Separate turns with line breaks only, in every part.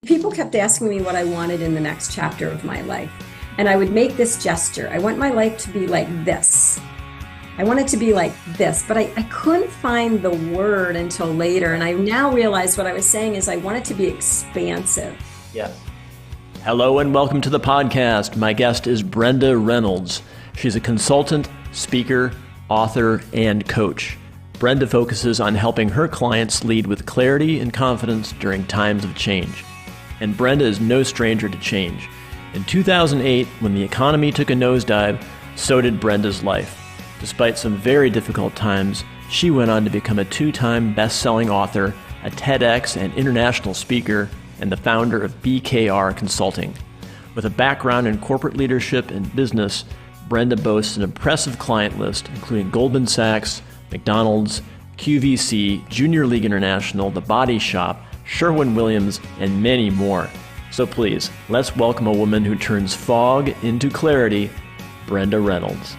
People kept asking me what I wanted in the next chapter of my life. And I would make this gesture. I want my life to be like this. I want it to be like this, but I couldn't find the word until later. And I now realize what I was saying is I want it to be expansive.
Yes. Hello and welcome to the podcast. My guest is Brenda Reynolds. She's a consultant, speaker, author, and coach. Brenda focuses on helping her clients lead with clarity and confidence during times of change. And Brenda is no stranger to change. In 2008, when the economy took a nosedive, so did Brenda's life. Despite some very difficult times, she went on to become a two-time best-selling author, a TEDx and international speaker, and the founder of BKR Consulting. With a background in corporate leadership and business, Brenda boasts an impressive client list, including Goldman Sachs, McDonald's, QVC, Junior League International, The Body Shop, Sherwin-Williams, and many more. So please, let's welcome a woman who turns fog into clarity, Brenda Reynolds.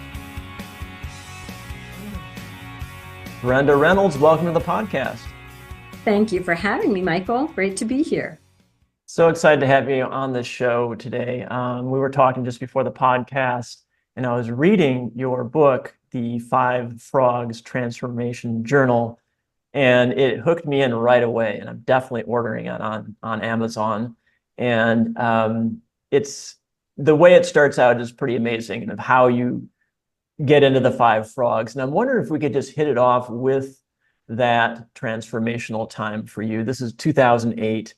Brenda Reynolds, welcome to the podcast.
Thank you for having me, Michael. Great to be here.
So excited to have you on the show today. We were talking just before the podcast, and I was reading your book, The Five Frogs Transformation Journal, and it hooked me in right away. And I'm definitely ordering it on Amazon. And it's the way it starts out is pretty amazing, and of how you get into the five frogs. And I'm wondering if we could just hit it off with that transformational time for you. This is 2008,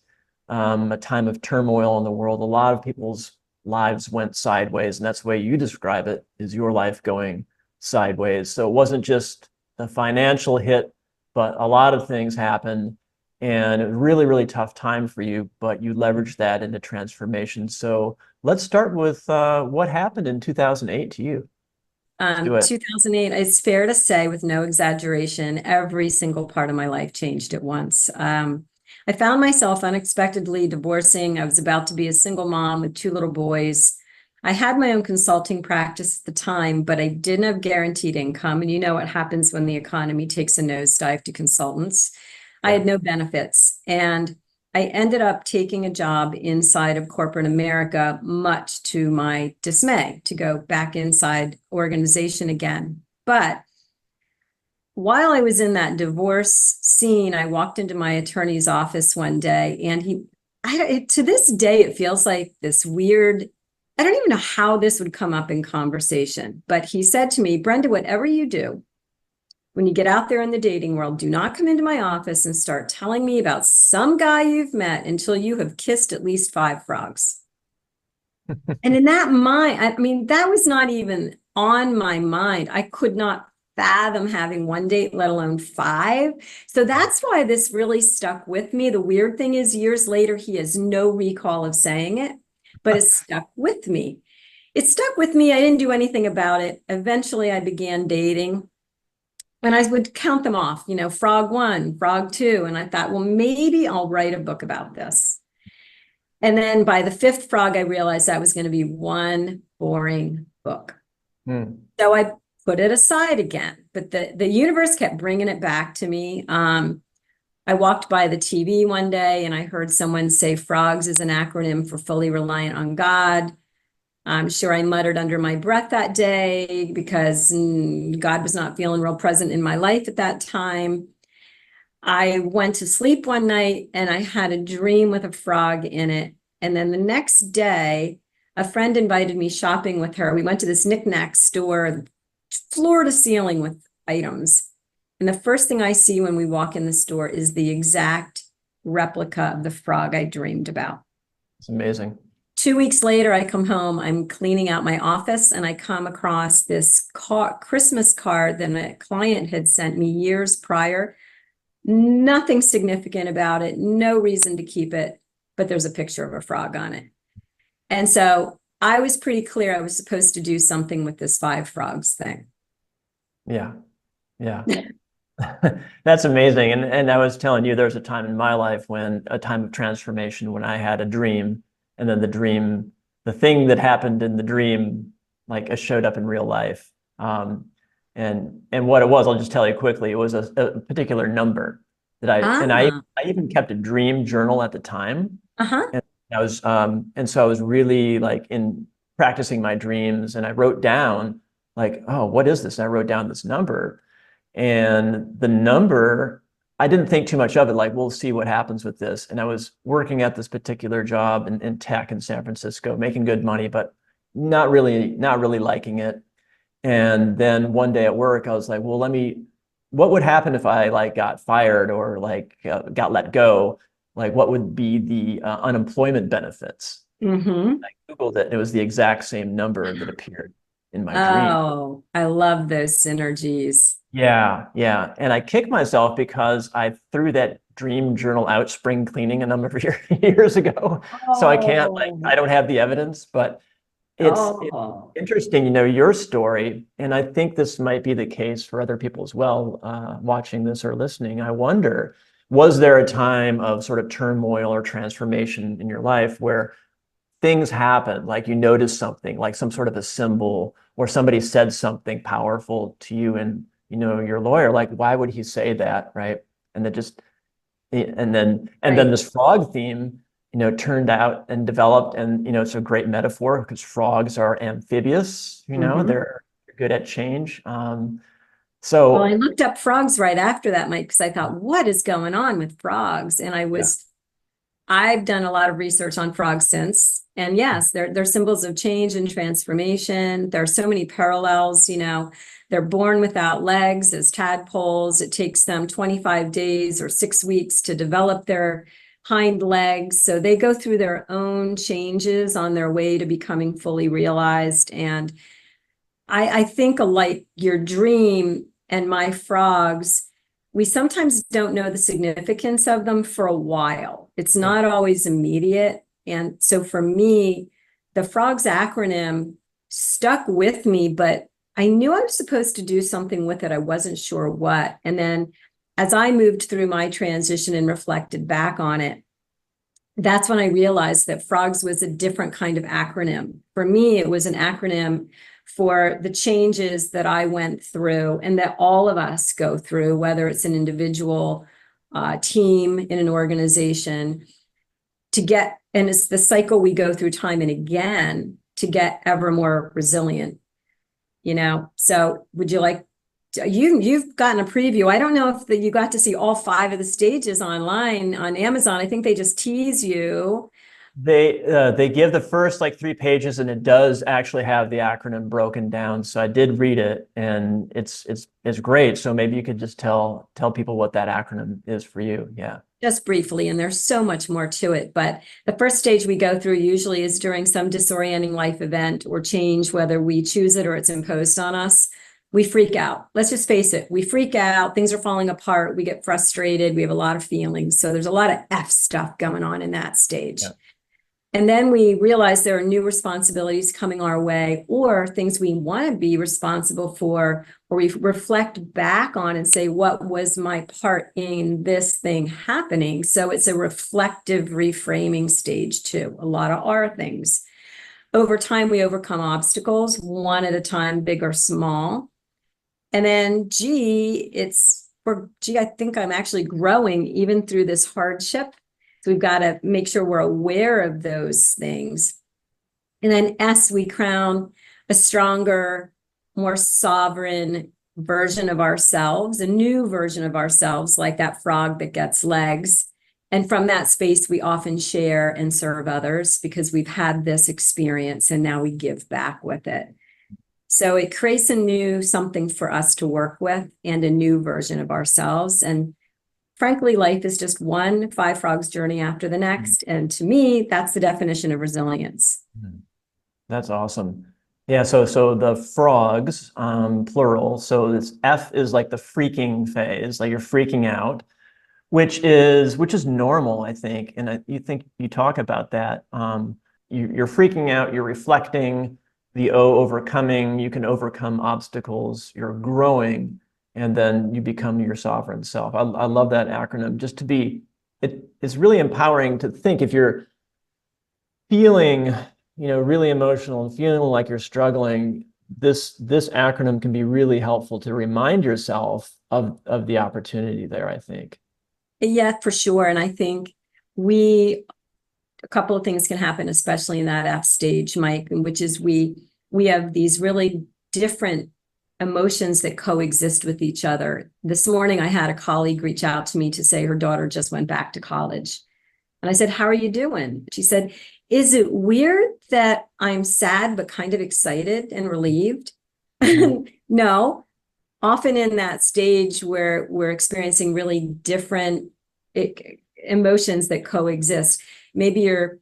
a time of turmoil in the world. A lot of people's lives went sideways, and that's the way you describe it, is your life going sideways. So it wasn't just the financial hit, but a lot of things happened, and it was really, really tough time for you, but you leveraged that into transformation. So let's start with what happened in 2008 to you.
2008, it's fair to say, with no exaggeration, every single part of my life changed at once. I found myself unexpectedly divorcing. I was about to be a single mom with two little boys. I had my own consulting practice at the time, but I didn't have guaranteed income. And you know what happens when the economy takes a nosedive to consultants. I had no benefits. And I ended up taking a job inside of corporate America, much to my dismay, to go back inside organization again. But while I was in that divorce scene, I walked into my attorney's office one day, and to this day, it feels like this weird, I don't even know how this would come up in conversation, but he said to me, Brenda, whatever you do, when you get out there in the dating world, do not come into my office and start telling me about some guy you've met until you have kissed at least five frogs. And in that mind, I mean, that was not even on my mind. I could not fathom having one date, let alone five. So that's why this really stuck with me. The weird thing is, years later, he has no recall of saying it, but it stuck with me. It stuck with me. I didn't do anything about it. Eventually, I began dating. And I would count them off, frog one, frog two. And I thought, well, maybe I'll write a book about this. And then by the fifth frog, I realized that was going to be one boring book. So I put it aside again. But the universe kept bringing it back to me. I walked by the TV one day and I heard someone say frogs is an acronym for fully reliant on God. I'm sure I muttered under my breath that day because God was not feeling real present in my life at that time. I went to sleep one night and I had a dream with a frog in it. And then the next day, a friend invited me shopping with her. We went to this knickknack store, floor to ceiling with items. And the first thing I see when we walk in the store is the exact replica of the frog I dreamed about.
It's amazing.
2 weeks later, I come home, I'm cleaning out my office, and I come across this Christmas card that a client had sent me years prior. Nothing significant about it, no reason to keep it, but there's a picture of a frog on it. And so I was pretty clear I was supposed to do something with this five frogs thing.
Yeah. That's amazing. And I was telling you, there's a time in my life a time of transformation, when I had a dream. And then the thing that happened in the dream, like, showed up in real life. And what it was, I'll just tell you quickly. It was a particular number that I even kept a dream journal at the time.
Uh-huh.
And so I was really like in practicing my dreams, and I wrote down like, oh, what is this? And I wrote down this number, and the number, I didn't think too much of it. Like, we'll see what happens with this. And I was working at this particular job in tech in San Francisco, making good money, but not really liking it. And then one day at work, I was like, well, what would happen if I like got fired or like got let go? Like, what would be the unemployment benefits?
Mm-hmm.
I Googled it, and it was the exact same number that appeared in my dream.
Oh, I love those synergies.
Yeah, yeah. And I kicked myself because I threw that dream journal out spring cleaning a number of years ago. So I can't, like,
Oh,
I don't have the evidence, but it's
oh.
interesting, your story, and I think this might be the case for other people as well, watching this or listening. I wonder, was there a time of sort of turmoil or transformation in your life where things happened, like you noticed something, like some sort of a symbol, or somebody said something powerful to you, and your lawyer, like, why would he say that, right? And then just and then
Right.
this frog theme, turned out and developed, and it's a great metaphor because frogs are amphibious,
Mm-hmm.
they're good at change.
Well, I
So
looked up frogs right after that, Mike, because I thought, what is going on with frogs? And
yeah,
I've done a lot of research on frogs since. And yes, they're symbols of change and transformation. There are so many parallels, they're born without legs as tadpoles. It takes them 25 days or 6 weeks to develop their hind legs. So they go through their own changes on their way to becoming fully realized. And I think like your dream and my frogs, we sometimes don't know the significance of them for a while. It's
yeah,
not always immediate. And so for me, the frogs acronym stuck with me, but I knew I was supposed to do something with it. I wasn't sure what. And then as I moved through my transition and reflected back on it, that's when I realized that frogs was a different kind of acronym. For me, it was an acronym for the changes that I went through and that all of us go through, whether it's an individual, team in an organization, and it's the cycle we go through time and again to get ever more resilient. So would you like you've gotten a preview. I don't know if you got to see all 5 of the stages online on Amazon. I think they just tease you.
they give the first like 3 pages, and it does actually have the acronym broken down. So I did read it, and it's great. So maybe you could just tell people what that acronym is for you. Yeah.
Just briefly, and there's so much more to it. But the first stage we go through usually is during some disorienting life event or change, whether we choose it or it's imposed on us. We freak out. Let's just face it. We freak out. Things are falling apart. We get frustrated. We have a lot of feelings. So there's a lot of F stuff going on in that stage.
Yeah.
And then we realize there are new responsibilities coming our way or things we want to be responsible for, or we reflect back on and say, what was my part in this thing happening? So it's a reflective reframing stage too. A lot of R things. Over time, we overcome obstacles one at a time, big or small. And then I think I'm actually growing even through this hardship. So we've got to make sure we're aware of those things. And then S, we crown a stronger, more sovereign version of ourselves, a new version of ourselves, like that frog that gets legs. And from that space, we often share and serve others because we've had this experience and now we give back with it. So it creates a new something for us to work with and a new version of ourselves. And frankly, life is just one 5 frogs journey after the next. And to me, that's the definition of resilience.
That's awesome. Yeah, so the frogs, plural. So this F is like the freaking phase, like you're freaking out, which is normal, I think. And you think you talk about that. You're freaking out, you're reflecting, the O, overcoming, you can overcome obstacles, you're growing, and then you become your sovereign self. I love that acronym. Just to be, it's really empowering to think if you're feeling, really emotional and feeling like you're struggling, this acronym can be really helpful to remind yourself of the opportunity there, I think.
Yeah, for sure. And I think we a couple of things can happen, especially in that F stage, Mike, which is we have these really different emotions that coexist with each other. This morning, I had a colleague reach out to me to say her daughter just went back to college. And I said, how are you doing? She said, is it weird that I'm sad, but kind of excited and relieved? No, often in that stage where we're experiencing really different emotions that coexist. Maybe you're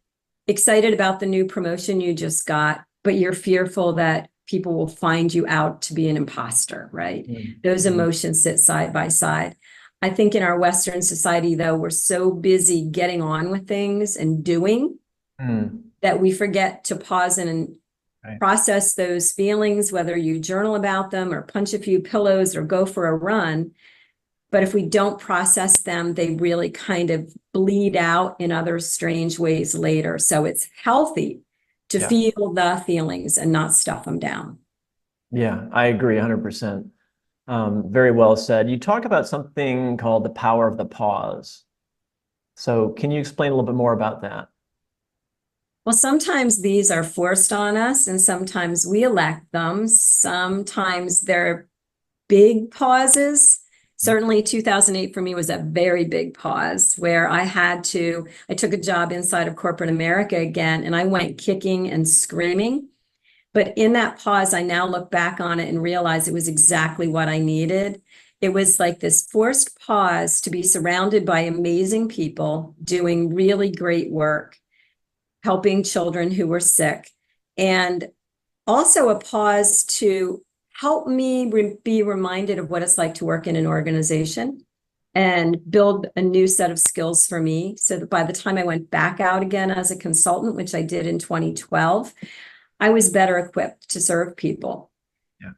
excited about the new promotion you just got, but you're fearful that people will find you out to be an imposter, right? Those emotions sit side by side. I think in our Western society, though, we're so busy getting on with things and doing that we forget to pause and process those feelings, whether you journal about them or punch a few pillows or go for a run. But if we don't process them, they really kind of bleed out in other strange ways later. So it's healthy to feel the feelings and not stuff them down.
Yeah, I agree 100%. Very well said. You talk about something called the power of the pause. So can you explain a little bit more about that?
Well, sometimes these are forced on us and sometimes we elect them. Sometimes they're big pauses. Certainly 2008 for me was a very big pause where I took a job inside of corporate America again, and I went kicking and screaming. But in that pause, I now look back on it and realize it was exactly what I needed. It was like this forced pause to be surrounded by amazing people doing really great work, helping children who were sick, and also a pause to help me be reminded of what it's like to work in an organization and build a new set of skills for me so that by the time I went back out again as a consultant, which I did in 2012, I was better equipped to serve people. Yeah.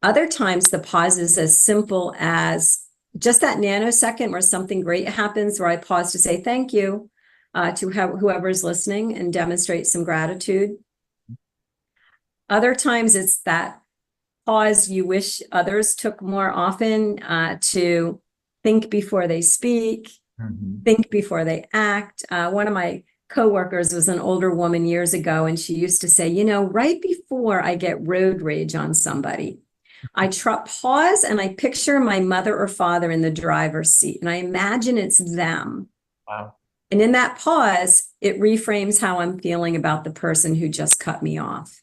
Other times the pause is as simple as just that nanosecond where something great happens, where I pause to say thank you to whoever's listening and demonstrate some gratitude. Other times it's that pause you wish others took more often, to think before they speak, think before they act. One of my coworkers was an older woman years ago, and she used to say, you know, right before I get road rage on somebody, I pause and I picture my mother or father in the driver's seat, and I imagine it's them.
Wow.
And in that pause, it reframes how I'm feeling about the person who just cut me off.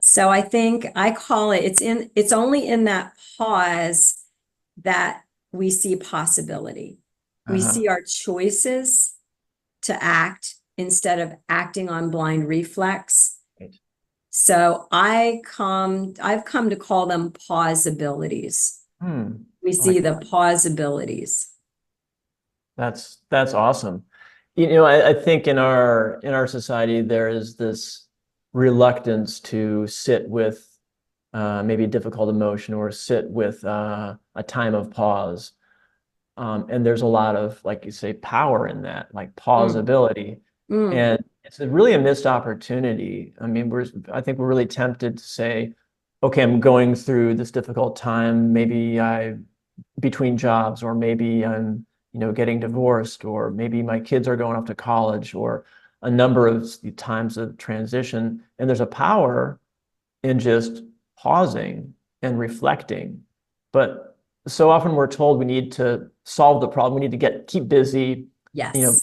So I think I call it, it's only in that pause that we see possibility. We see our choices to act instead of acting on blind reflex. So I've come to call them pausabilities. We see the pausabilities.
That's awesome. You know, I think in our society there is this reluctance to sit with maybe a difficult emotion or sit with a time of pause. And there's a lot of, like you say, power in that, like pausability. And it's really a missed opportunity. I mean, I think we're really tempted to say, okay, I'm going through this difficult time. Maybe between jobs, or maybe I'm, getting divorced, or maybe my kids are going off to college, or a number of times of transition. And there's a power in just pausing and reflecting. But so often we're told we need to solve the problem. We need to keep busy,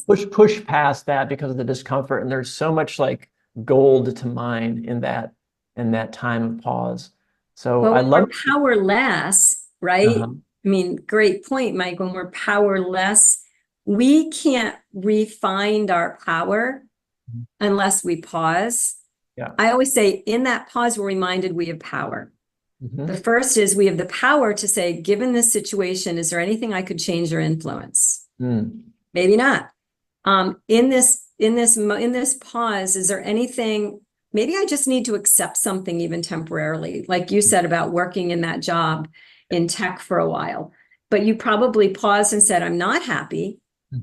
push past that because of the discomfort. And there's so much like gold to mine in that time of pause. So I love
powerless, right? I mean, great point, Mike. When we're powerless, we can't refine our power unless we pause. Yeah. I always say in that pause, we're reminded we have power. The first is we have the power to say, given this situation, is there anything I could change or influence? Maybe not. In this pause, is there anything, maybe I just need to accept something even temporarily, like you said about working in that job in tech for a while, but you probably paused and said, I'm not happy.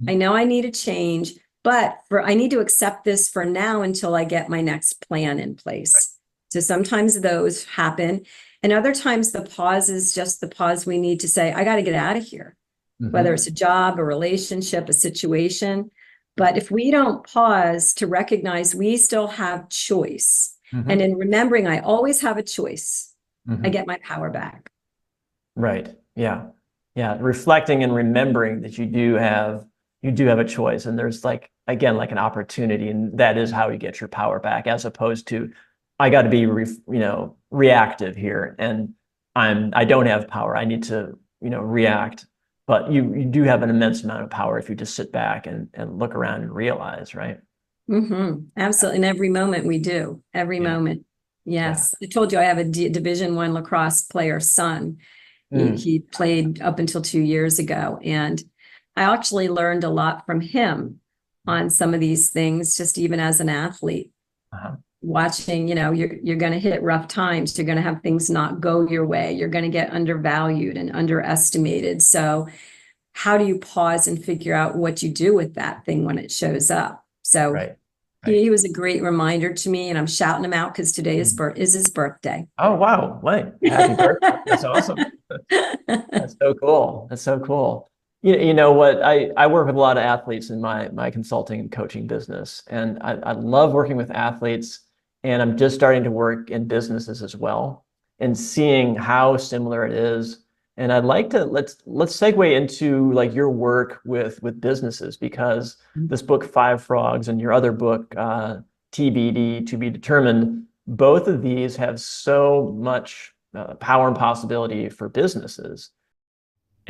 I know I need a change, but I need to accept this for now until I get my next plan in place. So sometimes those happen. And other times the pause is just the pause we need to say, I got to get out of here, whether it's a job, a relationship, a situation. But if we don't pause to recognize we still have choice, and in remembering I always have a choice, I get my power back.
Right. Yeah. Yeah. Reflecting and remembering that you do have a choice, and there's like, again, like an opportunity, and that is how you get your power back, as opposed to I got to be reactive here, and I don't have power. I need to react. But you do have an immense amount of power if you just sit back and look around and realize, right?
Absolutely. In every moment we do, every moment. Yes. I told you I have a Division I lacrosse player son. He played up until 2 years ago. And I actually learned a lot from him on some of these things, just even as an athlete. Watching, you're going to hit rough times. You're going to have things not go your way. You're going to get undervalued and underestimated. So how do you pause and figure out what you do with that thing when it shows up? So he was a great reminder to me, and I'm shouting him out because today is his birthday.
Oh, wow. Wait, happy birthday. That's awesome. That's so cool. That's so cool. You know what? I work with a lot of athletes in my consulting and coaching business, and I love working with athletes, and I'm just starting to work in businesses as well and seeing how similar it is. And I'd like to let's segue into like your work with businesses, because this book, Five Frogs, and your other book, TBD, To Be Determined, both of these have so much power and possibility for businesses.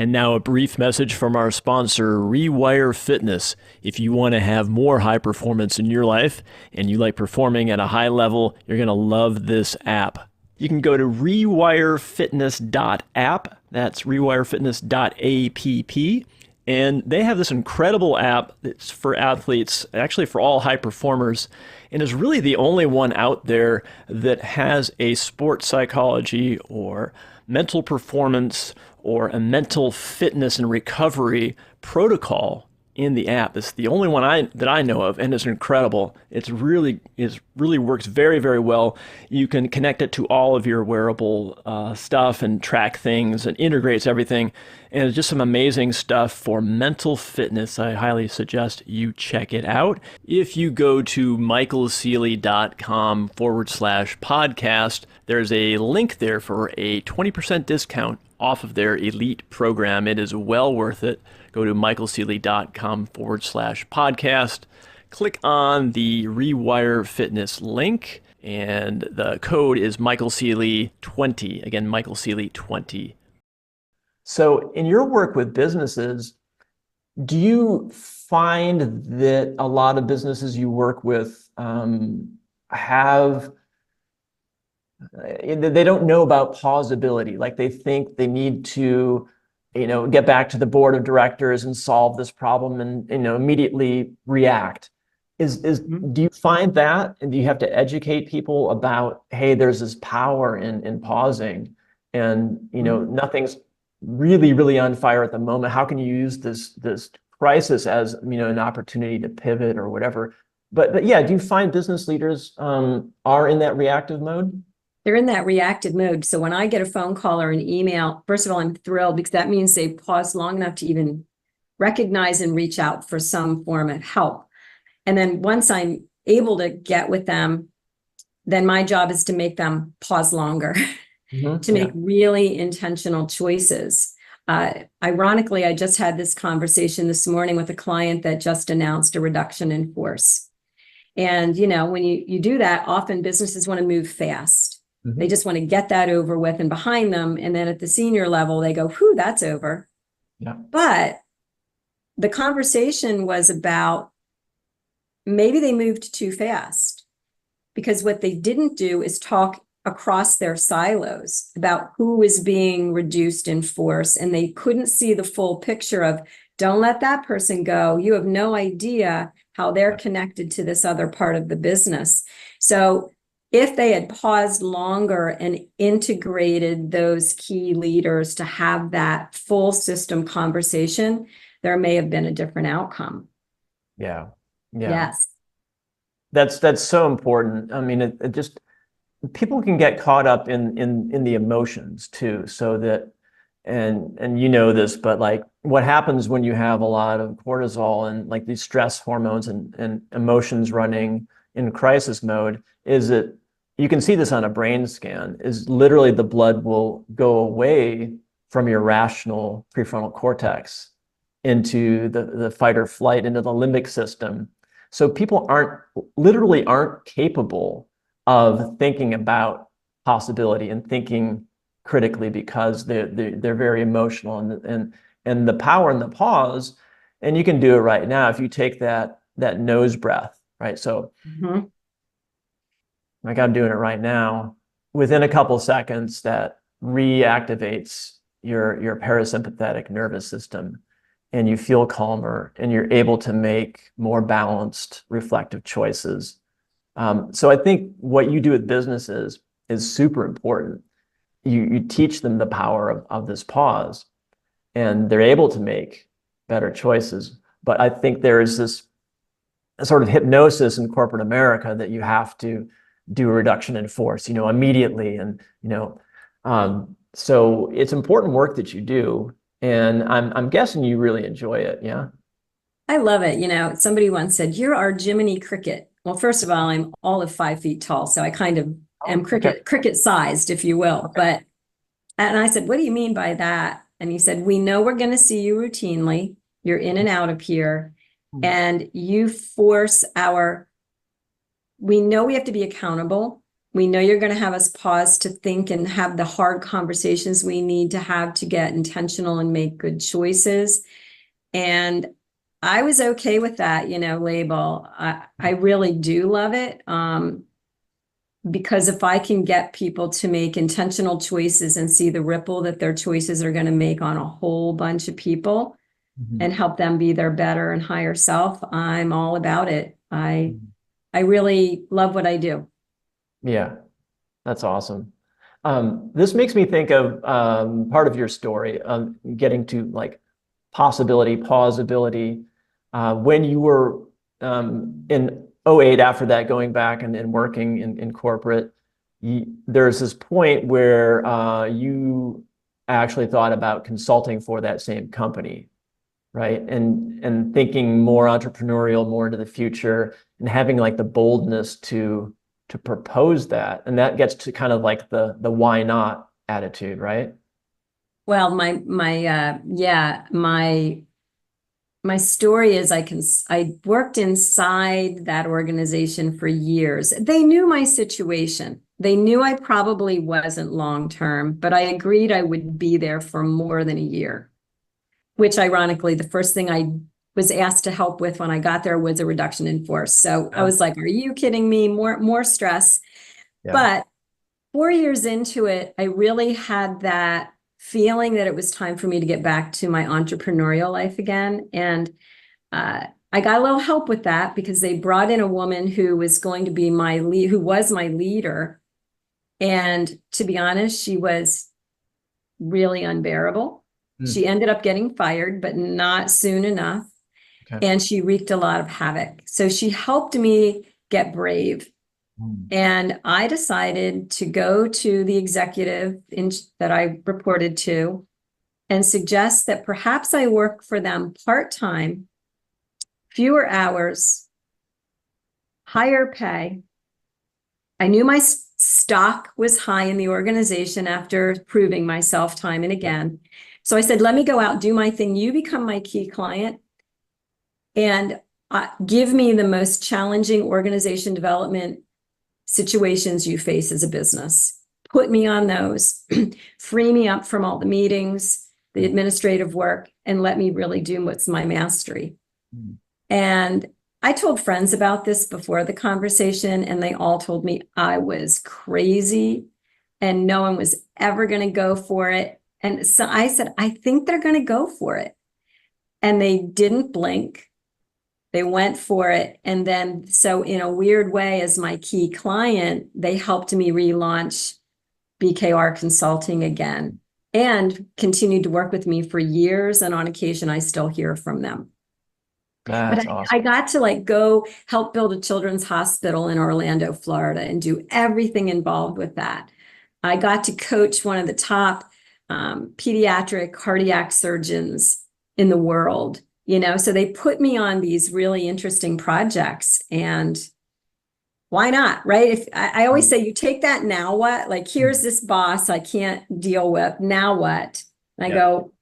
And now a brief message from our sponsor, Rewire Fitness. If you want to have more high performance in your life and you like performing at a high level, you're going to love this app. You can go to rewirefitness.app. That's rewirefitness.app. And they have this incredible app that's for athletes, actually for all high performers, and is really the only one out there that has a sports psychology or mental performance or a mental fitness and recovery protocol in the app. It's the only one that I know of, and it's incredible. It really works very, very well. You can connect it to all of your wearable stuff and track things, and integrates everything. And it's just some amazing stuff for mental fitness. I highly suggest you check it out. If you go to michaelseely.com/podcast, there's a link there for a 20% discount off of their elite program. It is well worth it. Go to michaelseely.com/podcast, click on the Rewire Fitness link, and the code is michaelseely20. Again, michaelseely20.
So in your work with businesses, do you find that a lot of businesses you work with they don't know about pausability? Like, they think they need to get back to the board of directors and solve this problem and immediately react. Do you find that, and do you have to educate people about, hey, there's this power in pausing, and nothing's really on fire at the moment. How can you use this crisis as an opportunity to pivot or whatever? But yeah, do you find business leaders are in that reactive mode?
They're in that reactive mode. So when I get a phone call or an email, first of all, I'm thrilled, because that means they paused long enough to even recognize and reach out for some form of help. And then once I'm able to get with them, then my job is to make them pause longer, to make really intentional choices. Ironically, I just had this conversation this morning with a client that just announced a reduction in force. And, when you do that, often businesses want to move fast. They just want to get that over with and behind them. And then at the senior level, they go, whew, that's over.
Yeah.
But the conversation was about maybe they moved too fast, because what they didn't do is talk across their silos about who is being reduced in force. And they couldn't see the full picture of, don't let that person go. You have no idea how they're connected to this other part of the business. So if they had paused longer and integrated those key leaders to have that full system conversation, there may have been a different outcome.
Yeah.
Yes.
That's so important. I mean, it just, people can get caught up in the emotions too, so that, and this, but like, what happens when you have a lot of cortisol and like these stress hormones and emotions running in crisis mode is that you can see this on a brain scan, is literally the blood will go away from your rational prefrontal cortex into the fight or flight, into the limbic system. So people literally aren't capable of thinking about possibility and thinking critically because they're very emotional, and the power in the pause, and you can do it right now if you take that nose breath, right? So like I'm doing it right now, within a couple seconds that reactivates your parasympathetic nervous system, and you feel calmer and you're able to make more balanced reflective choices. So I think what you do with businesses is super important. You teach them the power of this pause, and they're able to make better choices. But I think there is this sort of hypnosis in corporate America that you have to do a reduction in force, immediately. And, so it's important work that you do. And I'm guessing you really enjoy it. Yeah.
I love it. Somebody once said, "You're our Jiminy Cricket." Well, first of all, I'm all of 5 feet tall, so I kind of am cricket sized, if you will. And I said, "What do you mean by that?" And he said, "We know we're going to see you routinely. You're in and out of here, and you force we know we have to be accountable. We know you're going to have us pause to think and have the hard conversations we need to have to get intentional and make good choices." And I was okay with that, label. I really do love it. Because if I can get people to make intentional choices and see the ripple that their choices are going to make on a whole bunch of people and help them be their better and higher self, I'm all about it. I really love what I do.
Yeah, that's awesome. This makes me think of part of your story, getting to like possibility, plausibility. When you were in 2008, after that, going back and working in corporate, there's this point where you actually thought about consulting for that same company, right? And thinking more entrepreneurial, more into the future, and having like the boldness to propose that. And that gets to kind of like the why not attitude, right?
Well, my story is I worked inside that organization for years. They knew my situation. They knew I probably wasn't long-term, but I agreed I would be there for more than a year, which ironically, the first thing I was asked to help with when I got there was a reduction in force. So I was like, are you kidding me? More stress. Yeah. But 4 years into it, I really had that feeling that it was time for me to get back to my entrepreneurial life again. And I got a little help with that because they brought in a woman who was going to be who was my leader. And to be honest, she was really unbearable. She ended up getting fired, but not soon enough. Okay. And she wreaked a lot of havoc. So she helped me get brave. And I decided to go to the executive that I reported to and suggest that perhaps I work for them part-time, fewer hours, higher pay. I knew my stock was high in the organization after proving myself time and again. So I said, let me go out, do my thing. You become my key client and give me the most challenging organization development situations you face as a business. Put me on those, free me up from all the meetings, the administrative work, and let me really do what's my mastery. And I told friends about this before the conversation, and they all told me I was crazy and no one was ever going to go for it. And so I said, I think they're going to go for it. And they didn't blink. They went for it. And then, so in a weird way, as my key client, they helped me relaunch BKR Consulting again and continued to work with me for years. And on occasion, I still hear from them. That's awesome. I got to go help build a children's hospital in Orlando, Florida, and do everything involved with that. I got to coach one of the top pediatric cardiac surgeons in the world, so they put me on these really interesting projects, and why not, right? If I always say, you take that, now what? Like, here's this boss I can't deal with, now what? And I go,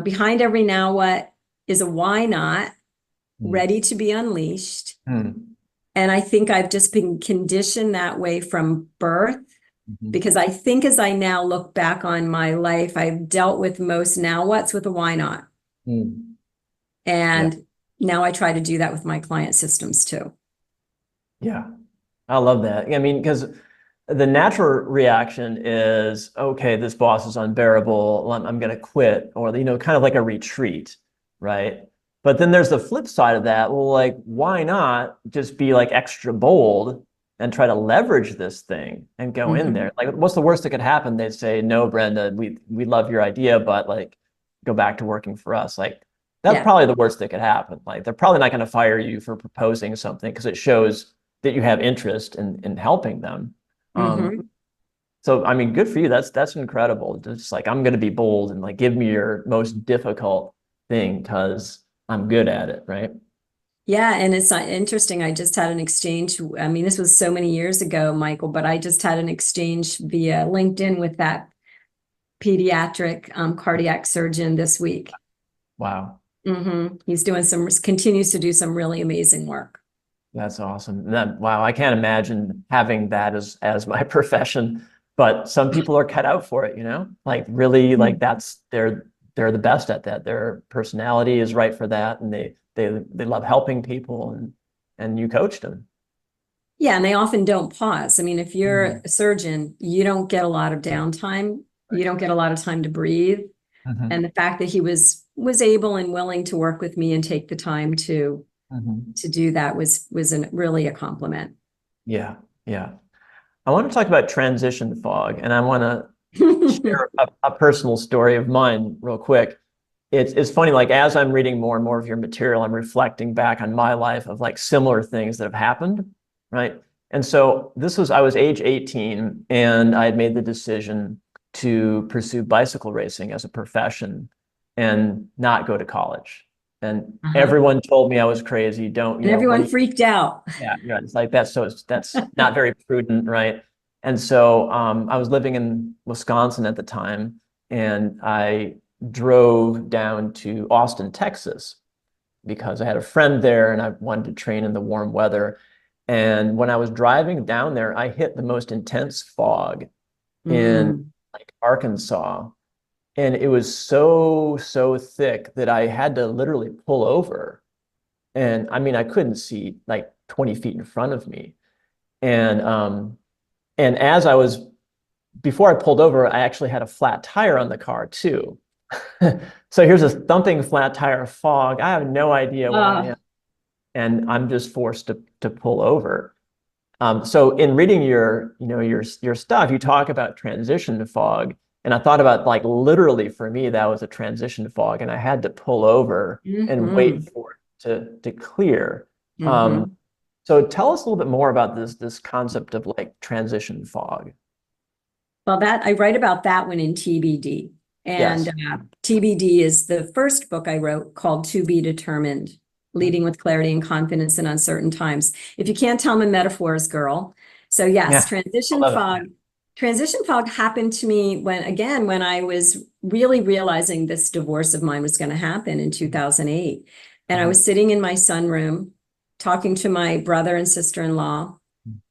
behind every now what is a why not, ready to be unleashed. And I think I've just been conditioned that way from birth, because I think as I now look back on my life, I've dealt with most now what's with a why not. And now I try to do that with my client systems too.
Yeah, I love that. I mean, because the natural reaction is, okay, this boss is unbearable, I'm going to quit, or, kind of like a retreat, right? But then there's the flip side of that. Well, like, why not just be like extra bold and try to leverage this thing and go in there? Like, what's the worst that could happen? They'd say, no, Brenda, we love your idea, but like, go back to working for us. Like, that's probably the worst that could happen. Like, they're probably not going to fire you for proposing something, because it shows that you have interest in helping them. So, I mean, good for you. That's incredible. Just like, I'm going to be bold and like, give me your most difficult thing because I'm good at it, right?
Yeah, and it's interesting. I just had an exchange. I mean, this was so many years ago, Michael, but I just had an exchange via LinkedIn with that pediatric cardiac surgeon this week.
Wow.
He's continues to do some really amazing work.
That's awesome. Wow, I can't imagine having that as my profession, but some people are cut out for it, like really, like they're the best at that. Their personality is right for that, and they love helping people, and you coached them.
Yeah, and they often don't pause. I mean, if you're a surgeon, you don't get a lot of downtime. You don't get a lot of time to breathe. And the fact that he was able and willing to work with me and take the time to do that was really a compliment.
Yeah, yeah. I want to talk about transition fog, and I want to share a personal story of mine real quick. It's funny, like, as I'm reading more and more of your material, I'm reflecting back on my life of like similar things that have happened, right? And so I was age 18, and I had made the decision to pursue bicycle racing as a profession and not go to college. And everyone told me I was crazy.
And everyone freaked out.
Yeah, it's like that's not very prudent, right? And so I was living in Wisconsin at the time, and I drove down to Austin, Texas, because I had a friend there and I wanted to train in the warm weather. And when I was driving down there, I hit the most intense fog in like Arkansas. And it was so thick that I had to literally pull over. And I mean, I couldn't see like 20 feet in front of me. And before I pulled over, I actually had a flat tire on the car too. So here's this thumping flat tire fog. I have no idea where I am. And I'm just forced to pull over. So in reading your stuff, you talk about transition fog. And I thought about, like, literally for me, that was a transition fog, and I had to pull over and wait for it to clear. So tell us a little bit more about this concept of like transition fog.
Well, I write about that one in TBD. And TBD is the first book I wrote, called To Be Determined, Leading with Clarity and Confidence in Uncertain Times. If you can't tell, I'm a metaphors girl. So yes, transition fog happened to me when I was really realizing this divorce of mine was going to happen in 2008. And I was sitting in my sunroom talking to my brother and sister-in-law.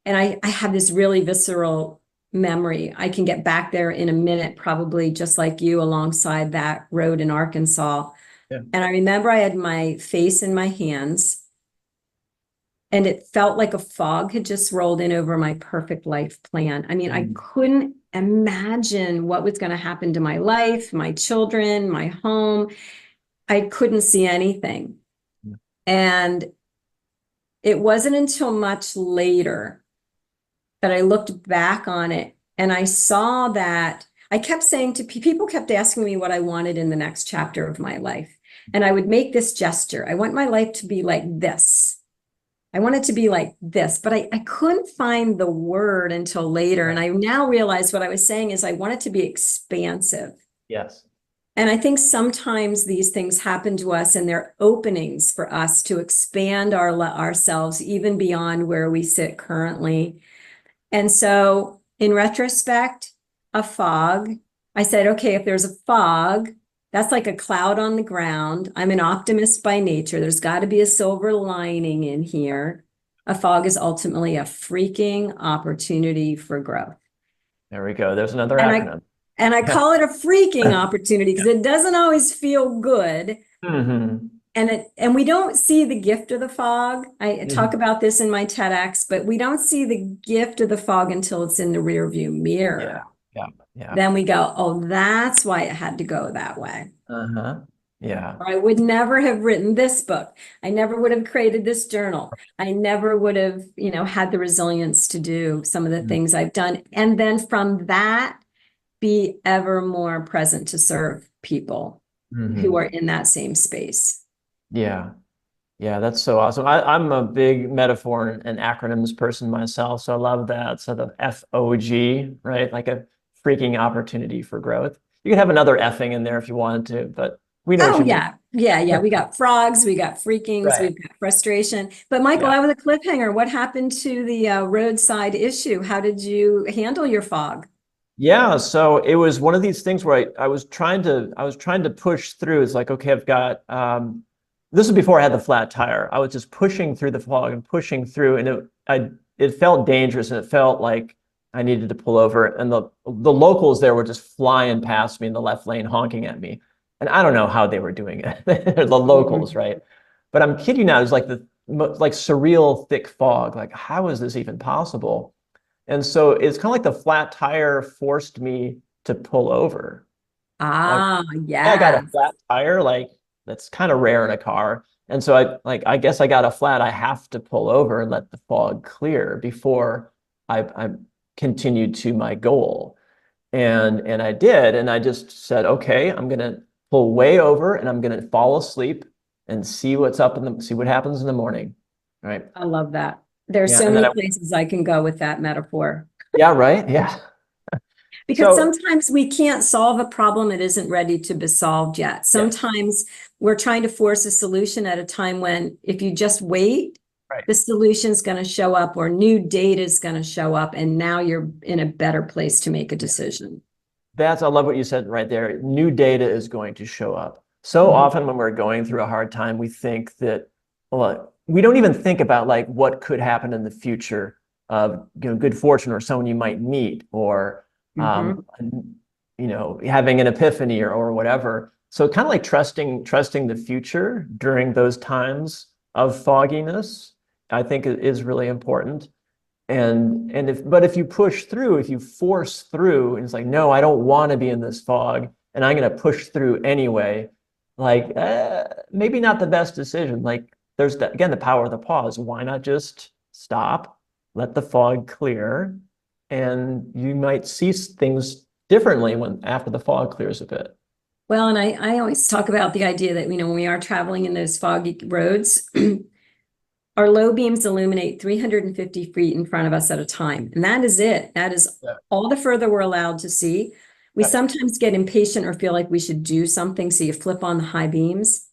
And I have this really visceral memory. I can get back there in a minute, probably just like you, alongside that road in Arkansas. And I remember I had my face in my hands, and it felt like a fog had just rolled in over my perfect life plan. I mean, I couldn't imagine what was going to happen to my life, my children, my home. I couldn't see anything. And it wasn't until much later that I looked back on it, and I saw that I kept saying to people, kept asking me what I wanted in the next chapter of my life. And I would make this gesture. I want my life to be like this. I want it to be like this, but I couldn't find the word until later. And I now realize what I was saying is I want it to be expansive.
Yes.
And I think sometimes these things happen to us and they're openings for us to expand ourselves even beyond where we sit currently. And so in retrospect, a fog, I said, okay, if there's a fog, that's like a cloud on the ground. I'm an optimist by nature. There's got to be a silver lining in here. A fog is ultimately a freaking opportunity for growth.
There we go. There's another
And
acronym.
I call it a freaking opportunity because it doesn't always feel good.
Mm-hmm.
And we don't see the gift of the fog. I talk
Mhm.
about this in my TEDx, but we don't see the gift of the fog until it's in the rearview mirror.
Yeah.
Then we go, oh, that's why it had to go that way.
Uh-huh. Yeah.
Or I would never have written this book. I never would have created this journal. I never would have, had the resilience to do some of the things I've done. And then from that, be ever more present to serve people who are in that same space.
Yeah. Yeah, that's so awesome. I'm a big metaphor and acronyms person myself, so I love that. So the FOG, right? Like a freaking opportunity for growth. You could have another effing in there if you wanted to, but we know what
Oh,
you mean.
yeah. We got frogs, we got freakings,
Right.
we've got frustration. But Michael,
Yeah.
I was a cliffhanger. What happened to the roadside issue? How did you handle your fog?
Yeah, so it was one of these things where I was trying to push through. It's like, okay, I've got this was before I had the flat tire. I was just pushing through the fog and pushing through, and it felt dangerous and it felt like I needed to pull over. And the locals there were just flying past me in the left lane, honking at me. And I don't know how they were doing it. The locals, right? But I'm kidding you not, it was like like surreal thick fog. Like, how is this even possible? And so it's kind of like the flat tire forced me to pull over. Like,
Ah,
yeah, I got a
yes.
flat tire, like that's kind of rare in a car. And so I guess I got a flat, I have to pull over and let the fog clear before I continued to my goal. And I did, and I just said, okay, I'm gonna pull way over and I'm gonna fall asleep and see see what happens in the morning. Right.
I love that. There's
Yeah.
so
And then
many places I can go with that metaphor.
yeah, right. Yeah.
Because
So
sometimes we can't solve a problem that isn't ready to be solved yet.
yes.
Sometimes we're trying to force a solution at a time when if you just wait,
Right.
the solution's going to show up or new data is going to show up, and now you're in a better place to make a decision.
I love what you said right there. New data is going to show up. So often when we're going through a hard time, we think that, well, we don't even think about like what could happen in the future of, good fortune or someone you might meet or,
Mhm.
having an epiphany or whatever. So kind of like trusting the future during those times of fogginess, I think is really important. And if you push through, if you force through, and it's like, no, I don't want to be in this fog, and I'm going to push through anyway, like maybe not the best decision. Like there's again the power of the pause. Why not just stop, let the fog clear, and you might see things differently when after the fog clears a bit.
Well, and I always talk about the idea that, when we are traveling in those foggy roads, our low beams illuminate 350 feet in front of us at a time. And that is it. That is
Yeah.
all the further we're allowed to see. We
Yeah.
sometimes get impatient or feel like we should do something. So you flip on the high beams.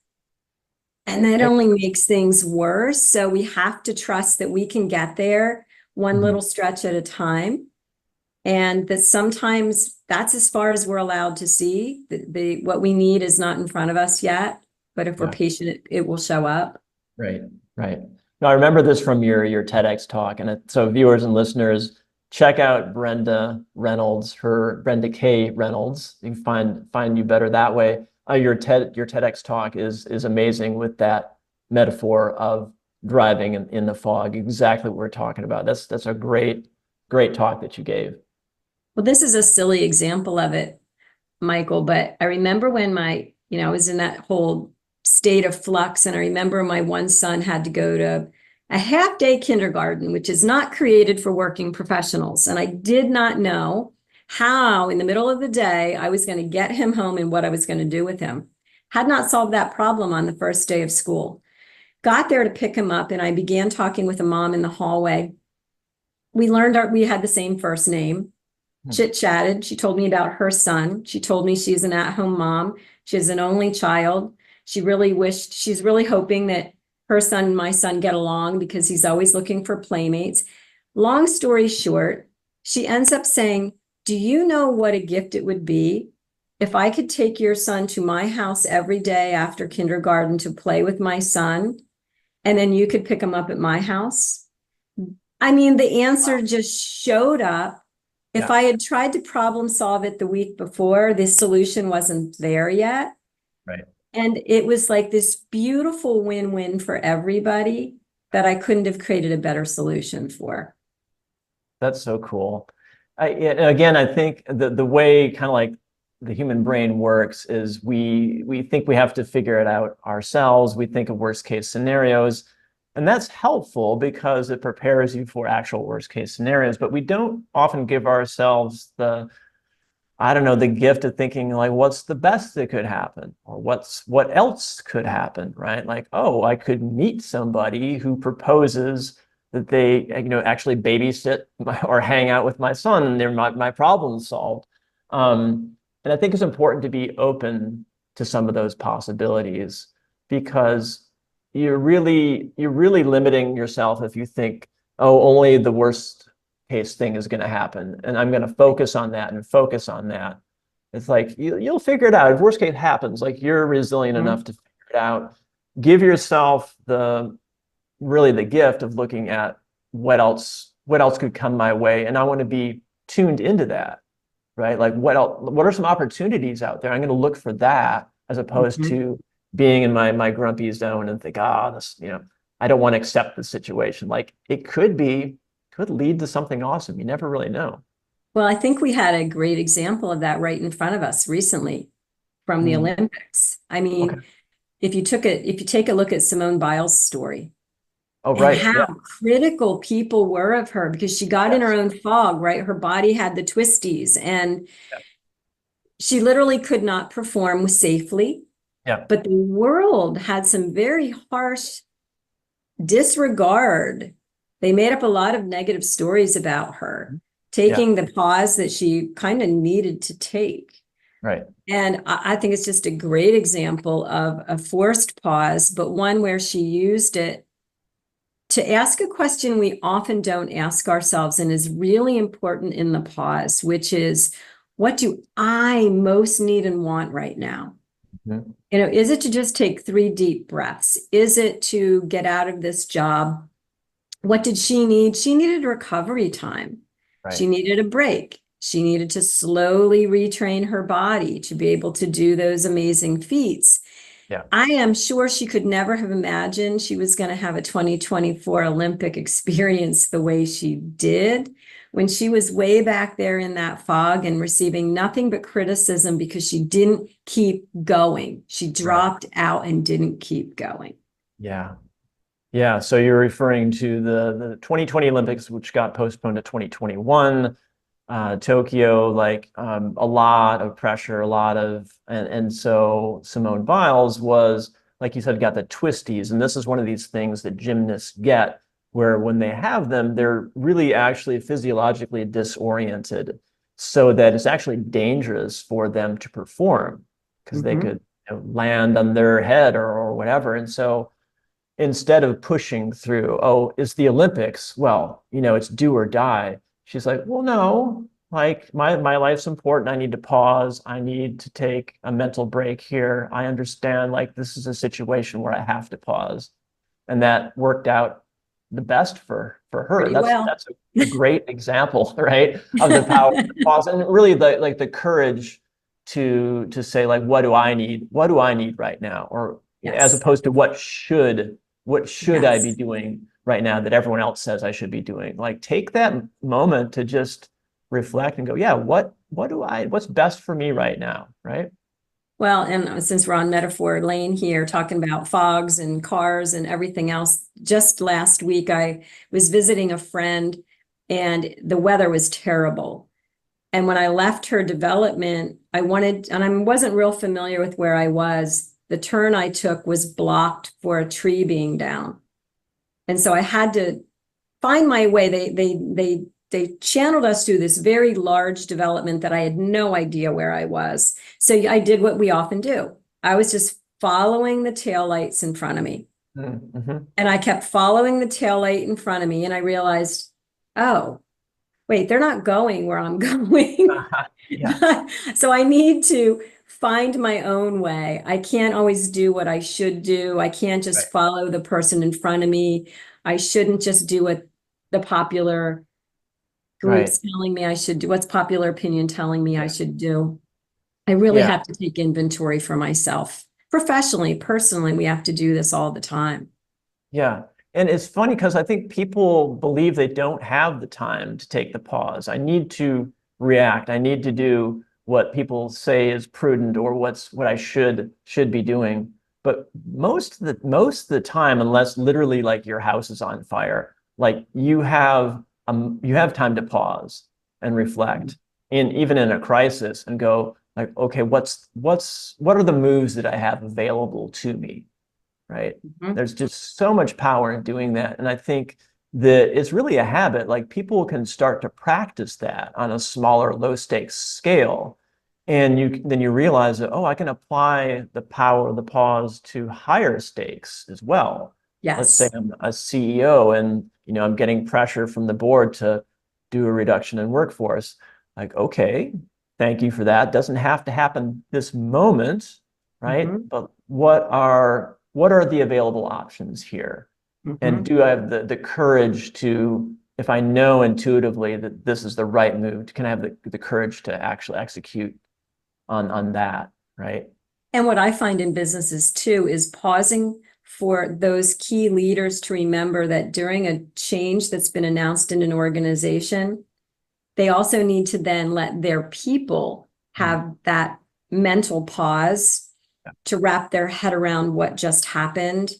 And that only makes things worse. So we have to trust that we can get there one little stretch at a time. And that sometimes that's as far as we're allowed to see. What we need is not in front of us yet. But if we're
Yeah.
patient, it will show up.
Right, right. Now, I remember this from your TEDx talk, and so viewers and listeners, check out Brenda Reynolds, her Brenda K Reynolds. You can find you better that way. Your TEDx talk is amazing with that metaphor of driving in the fog. Exactly what we're talking about. That's a great talk that you gave.
Well, this is a silly example of it, Michael, but I remember when I was in that whole state of flux, and I remember my one son had to go to a half-day kindergarten, which is not created for working professionals. And I did not know how, in the middle of the day, I was going to get him home and what I was going to do with him. Had not solved that problem on the first day of school. Got there to pick him up, and I began talking with a mom in the hallway. We learned we had the same first name. chit-chatted. She told me about her son. She told me she's an at-home mom. She has an only child. She's really hoping that her son and my son get along because he's always looking for playmates. Long story short, she ends up saying, do you know what a gift it would be if I could take your son to my house every day after kindergarten to play with my son, and then you could pick him up at my house? I mean, the answer just showed up. If I had tried to problem solve it the week before, this solution wasn't there yet.
Right.
And it was like this beautiful win-win for everybody that I couldn't have created a better solution for.
That's so cool. Again, I think the way kind of like the human brain works is we think we have to figure it out ourselves. We think of worst case scenarios, and that's helpful because it prepares you for actual worst case scenarios. But we don't often give ourselves the gift of thinking like, what's the best that could happen, or what else could happen, right? Like, oh, I could meet somebody who proposes that they, actually babysit or hang out with my son, and they're my problem solved. And I think it's important to be open to some of those possibilities, because you're really limiting yourself if you think, oh, only the worst case thing is going to happen, and I'm going to focus on that and focus on that. It's like you'll figure it out. If worst case happens, like you're resilient enough to figure it out. Give yourself the gift of looking at what else could come my way, and I want to be tuned into that, right? Like what are some opportunities out there? I'm going to look for that, as opposed to being in my grumpy zone and think, this, I don't want to accept the situation. Like it could lead to something awesome. You never really know.
Well, I think we had a great example of that right in front of us recently from the Olympics. I mean, if you take a look at Simone Biles' story,
oh, right,
and how critical people were of her, because she got in her own fog, right? Her body had the twisties, and she literally could not perform safely.
Yeah.
But the world had some very harsh disregard. They made up a lot of negative stories about her taking the pause that she kind of needed to take.
Right.
And I think it's just a great example of a forced pause, but one where she used it to ask a question we often don't ask ourselves and is really important in the pause, which is, what do I most need and want right now? Is it to just take 3 deep breaths? Is it to get out of this job? What did she need? She needed recovery time. Right. She needed a break. She needed to slowly retrain her body to be able to do those amazing feats. Yeah. I am sure she could never have imagined she was going to have a 2024 Olympic experience the way she did, when she was way back there in that fog and receiving nothing but criticism because she didn't keep going. She dropped out and didn't keep going.
Yeah. Yeah. So you're referring to the 2020 Olympics, which got postponed to 2021. Tokyo, a lot of pressure, and so Simone Biles was, like you said, got the twisties. And this is one of these things that gymnasts get, where when they have them, they're really actually physiologically disoriented, so that it's actually dangerous for them to perform, because they could land on their head or whatever. And so instead of pushing through, oh, it's the Olympics, well, it's do or die. She's like, well, no, like my life's important. I need to pause. I need to take a mental break here. I understand, like, this is a situation where I have to pause. And that worked out the best for her. That's a great example, right, of the power of the pause, and really the courage to say, like, what do I need? What do I need right now? Or as opposed to what should I be doing right now that everyone else says I should be doing? Like, take that moment to just reflect and go, what's best for me right now, right?
Well, and since we're on metaphor lane here, talking about fogs and cars and everything else, just last week I was visiting a friend and the weather was terrible. And when I left her development, I wasn't real familiar with where I was. The turn I took was blocked for a tree being down. And so I had to find my way. They they channeled us through this very large development that I had no idea where I was. So I did what we often do. I was just following the taillights in front of me.
Mm-hmm.
And I kept following the taillight in front of me, and I realized, oh, wait, they're not going where I'm going.
Yeah.
So I need to find my own way. I can't always do what I should do. I can't just
Right.
follow the person in front of me. I shouldn't just do what the popular
Right.
groups telling me I should do, what's popular opinion telling me I
Yeah.
should do. I really
Yeah.
have to take inventory for myself. Professionally, personally, we have to do this all the time.
Yeah. And it's funny because I think people believe they don't have the time to take the pause. I need to react. I need to do what people say is prudent or what I should be doing. But most of the time, unless literally like your house is on fire, like you have time to pause and reflect even in a crisis and go like, okay, what are the moves that I have available to me? Right?
Mhm.
There's just so much power in doing that. And I think that it's really a habit. Like people can start to practice that on a smaller, low stakes scale. And then you realize that, oh, I can apply the power of the pause to higher stakes as well. Let's say
Yes.
I'm a CEO and I'm getting pressure from the board to do a reduction in workforce. Like, okay, thank you for that. Doesn't have to happen this moment, right?
Mhm.
But what are the available options here? And
Mhm.
do I have the courage to, if I know intuitively that this is the right move, can I have the courage to actually execute on that, right?
And what I find in businesses too is pausing for those key leaders to remember that during a change that's been announced in an organization, they also need to then let their people have that mental pause to wrap their head around what just happened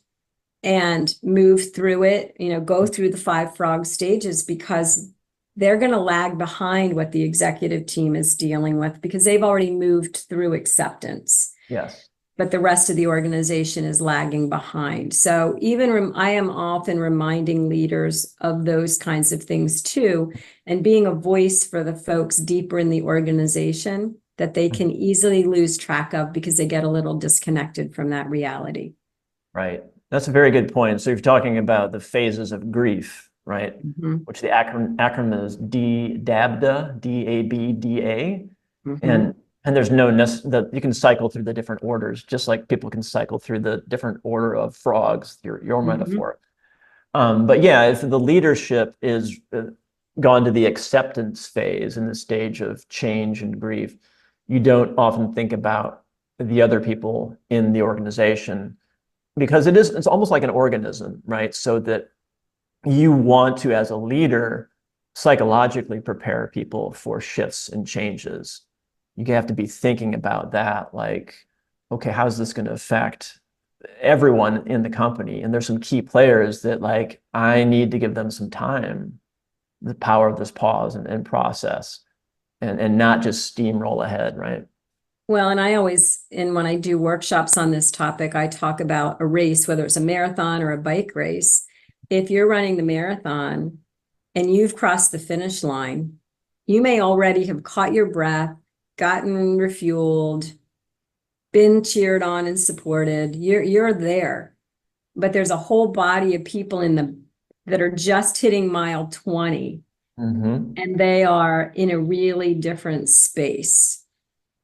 and move through it, go through the 5 frog stages, because they're going to lag behind what the executive team is dealing with because they've already moved through acceptance.
Yes.
But the rest of the organization is lagging behind. So I am often reminding leaders of those kinds of things too, and being a voice for the folks deeper in the organization that they can easily lose track of because they get a little disconnected from that reality.
Right. That's a very good point. So you're talking about the phases of grief, right?
Mhm.
Which the acronym is DABDA, DABDA.
Mhm.
And there's no that you can cycle through the different orders, just like people can cycle through the different order of frogs, your
Mhm.
metaphor. But yeah, if the leadership is gone to the acceptance phase in the stage of change and grief, you don't often think about the other people in the organization because it's almost like an organism, right? So that you want to, as a leader, psychologically prepare people for shifts and changes. You have to be thinking about that, like, okay, how's this going to affect everyone in the company? And there's some key players that like I need to give them some time, the power of this pause and process, and not just steamroll ahead, right?
Well, and when I do workshops on this topic, I talk about a race, whether it's a marathon or a bike race. If you're running the marathon and you've crossed the finish line, you may already have caught your breath, gotten refueled, been cheered on and supported. You're there. But there's a whole body of people that are just hitting mile 20,
Mm-hmm.
and they are in a really different space.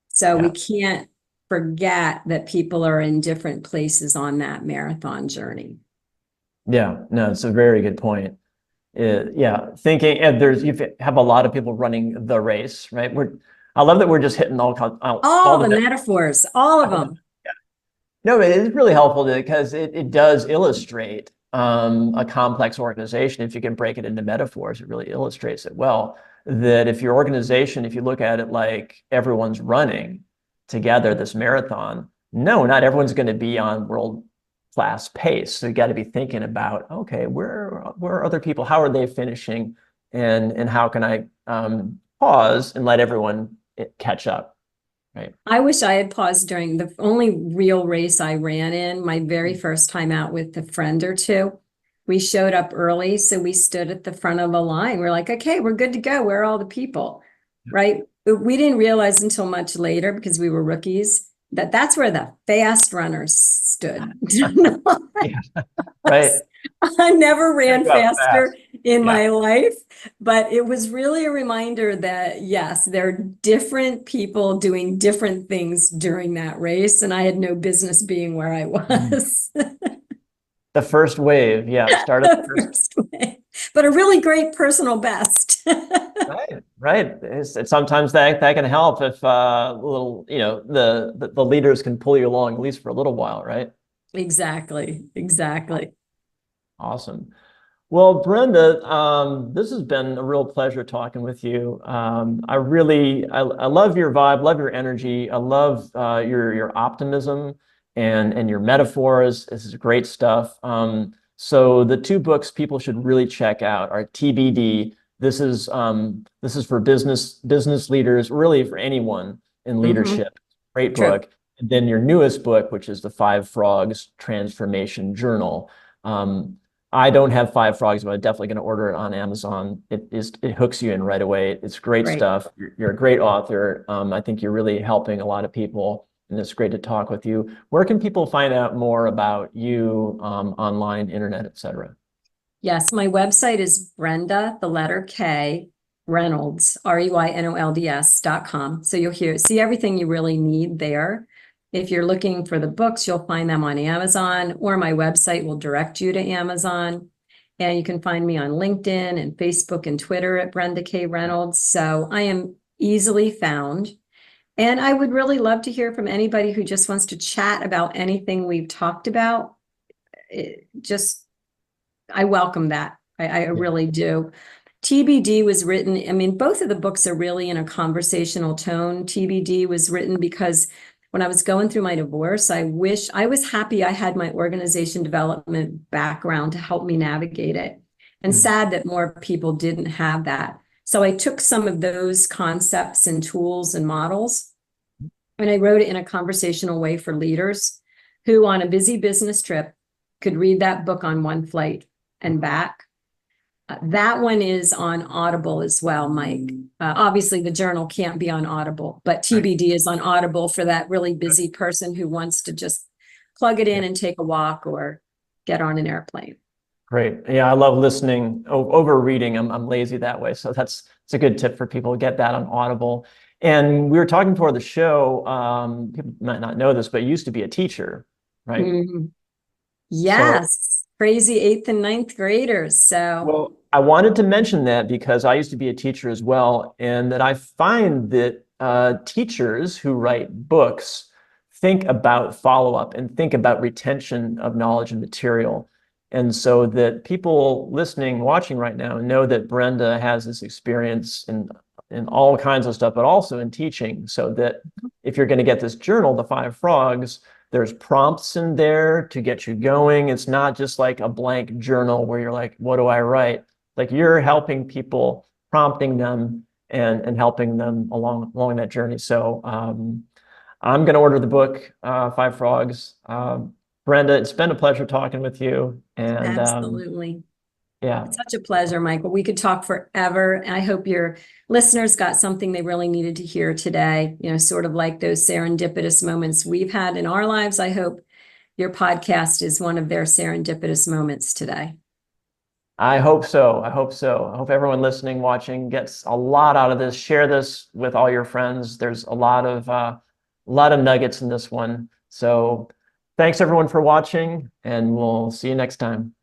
So we
Yeah.
can't forget that people are in different places on that marathon journey.
Yeah. No, it's a very good point. Yeah, thinking and you have a lot of people running the race, right? I love that we're just hitting all
All
the
the metaphors, all of them.
yeah. No, it is really helpful because it does illustrate a complex organization. If you can break it into metaphors, it really illustrates it well. That if your organization, if you look at it like everyone's running together this marathon, no, not everyone's going to be on world class pace. So you got to be thinking about, okay, where are other people? How are they finishing? And how can I pause and let everyone catch up? Right.
I wish I had paused during the only real race I ran in, my very first time out with a friend or two. We showed up early, so we stood at the front of the line. We're like, okay, we're good to go. Where are all the people? Right? But we didn't realize until much later, because we were rookies, that that's where the fast runners stood.
Yeah. Right.
I never ran
Go fast.
faster in
Yeah.
my life, but it was really a reminder that yes, there are different people doing different things during that race, and I had no business being where I was.
The first wave. Yeah. Start at the first.
Wave. But a really great personal best.
Right, right. Sometimes that can help if little, the leaders can pull you along at least for a little while, right?
Exactly.
Awesome. Well, Brenda, this has been a real pleasure talking with you. I love your vibe, love your energy. I love your optimism and your metaphors. This is great stuff. So the two books people should really check out are TBD. This is for business leaders, really for anyone in leadership. Great book. And then your newest book, which is the Five Frogs Transformation Journal. I don't have Five Frogs, but I'm definitely going to order it on Amazon. It hooks you in right away. It's great stuff. You're a great author. I think you're really helping a lot of people, and it's great to talk with you. Where can people find out more about you online, internet, etc.?
Yes, my website is Brenda, the letter K, Reynolds, REYNOLDS.com. So you'll see everything you really need there. If you're looking for the books, you'll find them on Amazon, or my website will direct you to Amazon. And you can find me on LinkedIn and Facebook and Twitter at Brenda K Reynolds. So I am easily found. And I would really love to hear from anybody who just wants to chat about anything we've talked about. I welcome that. I really do. TBD was written, I mean, both of the books are really in a conversational tone. TBD was written because when I was going through my divorce, I was happy I had my organization development background to help me navigate it, and sad that more people didn't have that. So I took some of those concepts and tools and models, and I wrote it in a conversational way for leaders who on a busy business trip could read that book on one flight and back. That one is on Audible as well, Mike. Obviously, the journal can't be on Audible, but TBD is on Audible for that really busy person who wants to just plug it in and take a walk or get on an airplane.
Great. Yeah, I love listening over reading. I'm lazy that way. So it's a good tip for people to get that on Audible. And we were talking before the show, people might not know this, but you used to be a teacher, right?
Mm-hmm. Yes. Crazy 8th and 9th graders. So,
well, I wanted to mention that because I used to be a teacher as well, and that I find that teachers who write books think about follow-up and think about retention of knowledge and material. And so that people listening, watching right now know that Brenda has this experience in all kinds of stuff, but also in teaching, so that if you're going to get this journal, The Five Frogs, there's prompts in there to get you going. It's not just like a blank journal where you're like, what do I write? Like you're helping people, prompting them and helping them along that journey. So I'm going to order the book, Five Frogs. Brenda, it's been a pleasure talking with you. And
absolutely.
Yeah.
It's such a pleasure, Michael. We could talk forever. And I hope your listeners got something they really needed to hear today, sort of like those serendipitous moments we've had in our lives. I hope your podcast is one of their serendipitous moments today.
I hope so. I hope everyone listening, watching gets a lot out of this. Share this with all your friends. There's a lot of nuggets in this one. So thanks everyone for watching, and we'll see you next time.